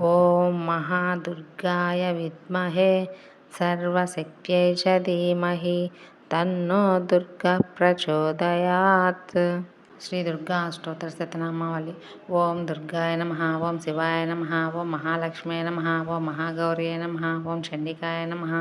ఓం మహాదుర్గాయ విద్మహే సర్వశక్త్యై చ ధీమహి తన్నో దుర్గా ప్రచోదయాత్. శ్రీ దుర్గా అష్టోత్తర శతనామావళి. ఓం దుర్గాయ నమః, ఓం శివాయ నమః, ఓం మహాలక్ష్మ్యై నమః, ఓం మహాగౌర్యై నమః, ఓం చండికాయ నమః,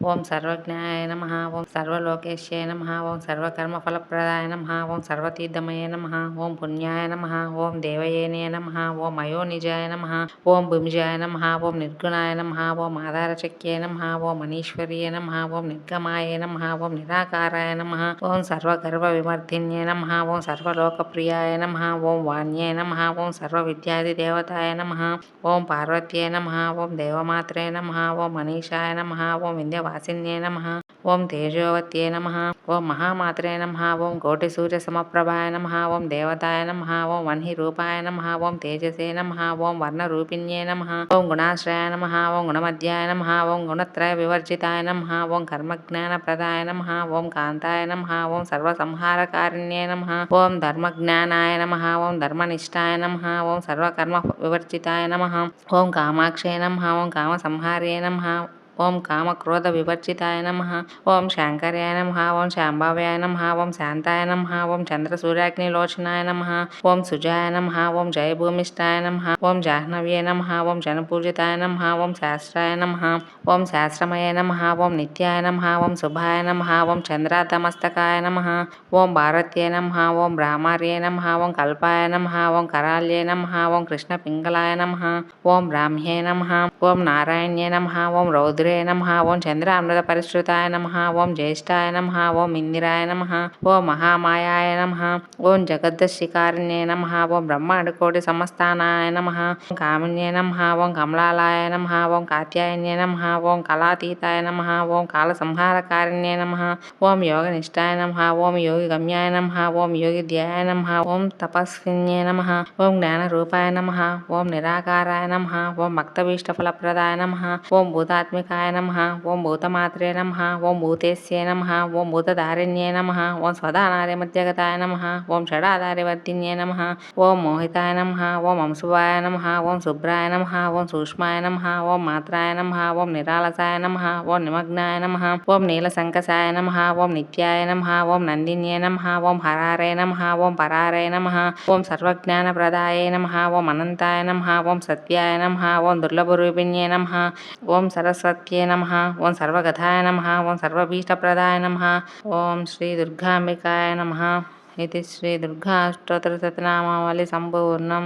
ఓం సర్వజ్ఞాయ నమః, ఓం సర్వలోకేశ్యై నమః, ఓం సర్వకర్మఫలప్రదాయ నమః, ఓం సర్వతీర్థమయే నమః, ఓం పుణ్యాయ నమః, ఓం దేవయేనే నమః, ఓం అయోనిజాయ నమః, ఓం భుమిజాయ నమః, ఓం నిర్గుణాయ నమః, ఓం ఆధారచక్యై నమః, ఓం మనీశ్వర్యై నమః, ఓం నిర్గమాయ నమః, ఓం నిరాకారాయ నమః, ఓం సర్వగర్వ విమర్ధిన్యై నమః, ఓం సర్వలోకప్రియాయ నమః, ఓం వాణ్యై నమః, ఓం సర్వవిద్యాదిదేవతాయ నమః, ఓం పార్వత్యై నమః, ఓం దేవమాత్రే నమః, ఓం మనీషాయ నమః, ఓం వింధ్యవాసిన్యై నమః, ఓం తేజోవత్యై నమః, ఓం మహామాత్రే నమః, ఓం కోటిసూర్యసమప్రభాయ నమః, ఓం దేవతాయ నమః, ఓం వహ్నిరూపాయ నమః, ఓం తేజసే నమః, ఓం వర్ణరూపిణ్యై నమః, ఓం గుణాశ్రయాయ నమః, ఓం గుణమధ్యాయ నమః, ఓం గుణత్రయ వివర్జితాయ నమః, ఓం కర్మజ్ఞానప్రదాయ నమః, ఓం కాంతాయ నమః, ఓం సర్వసంహారకారిణ్యై నమః, ఓం ధర్మజ్ఞానాయ నమః, ఓం ధర్మనిష్టాయ నమః, ఓం సర్వకర్మ వివర్జితాయ నమః, ఓం కామాక్షయ నమః, ఓం కామసంహార్యై నమః, ఓం కామక్రోధ వివర్జితాయ నమః, ఓం శాంకర్యాయ నమః, ఓం శాంభవ్యాయ నమః, ఓం శాంతాయ నమః, ఓం చంద్రసూర్యాగ్నిలోచనాయ నమః, ఓం సుజాయ నమః, ఓం జయభూమిష్టాయ నమః, ఓం జాహ్నవ్యై నమః, ఓం జనపూజితాయ నమః, ఓం శాస్త్రాయ నమః, ఓం శాస్త్రమయ నమః, ఓం నిత్యాయ నమః, ఓం శుభాయ నమః, ఓం చంద్రార్ధమస్తకాయ నమః, ఓం భారత్యై నమః, ఓం బ్రాహ్మర్యై నమః, ఓం కల్పాయ నమః, ఓం కరాల్యై నమః, ఓం కృష్ణపింగళాయ నమః, ఓం బ్రాహ్మ్యై నమః, ఓం నారాయణ్యై నమః, ఓం రౌద్రే నమః, ఓం చంద్రామృత పరిశ్రుతాయ నమః, ఓం జ్యేష్ఠాయ నమః, ఓం ఇందిరాయ నమః, ఓం మహామాయాయ నమః, ఓం జగద్దశికారిణ్యై నమః, ఓం బ్రహ్మాండకోటి సమస్తానాయ నమః, ఓం కామిన్యై నమః, ఓం కమలాలాయ నమః, ఓం కాత్యాయన్యై నమః, ఓం కళాతీతాయ నమః, ఓం కాలసంహారకారిణ్యై నమః, ఓం యోగనిష్టాయ నమః, ఓం యోగిగమ్యాయ నమః, ఓం యోగిధ్యాయ నమః, ఓం తపస్విన్యై నమః, ఓం జ్ఞానరూపాయ నమః, ఓం నిరాకారాయ నమః, ఓం భక్తభీష్టఫలప్రదాయ నమః, ఓం భూతాత్మికాయ నమః, ఓం భూతమాత్రే నమః, ఓం భూతేస్యై నమః, ఓం భూతధారిణ్యై నమః, ఓం స్వదానార్యమధ్యగతాయ నమః, ఓం షడాధారివర్ధిన్యై నమః, ఓం మోహితాయ నమః, ఓం అంశువాయ నమః, ఓం శుభ్రాయ నమః, ఓం సూక్ష్మాయ నమః, ఓం మాత్రాయ నమః, ఓం నిరాలసాయ నమః, ఓం నిమగ్నాయ నమః, ఓం నీలసంకసాయ నమః, ఓం నిత్యాయ నమః, ఓం నందిన్యై నమః, ఓం హరారే నమః, ఓం పరారే నమః, ఓం సర్వజ్ఞానప్రదాయై నమః, ఓం అనంతాయ నమః, ఓం సత్యాయ నమః, ఓం దుర్లభరూపిణ్యై నమః, ఓం సరస్వత్యై నమః, ఓం సర్వగతాయ నమః, ఓం సర్వభీష్టప్రదాయ నమః, ఓం శ్రీ దుర్గాంబికాయ నమః. ఇది శ్రీ దుర్గా అష్టోత్తర శతనామావళి సంపూర్ణం.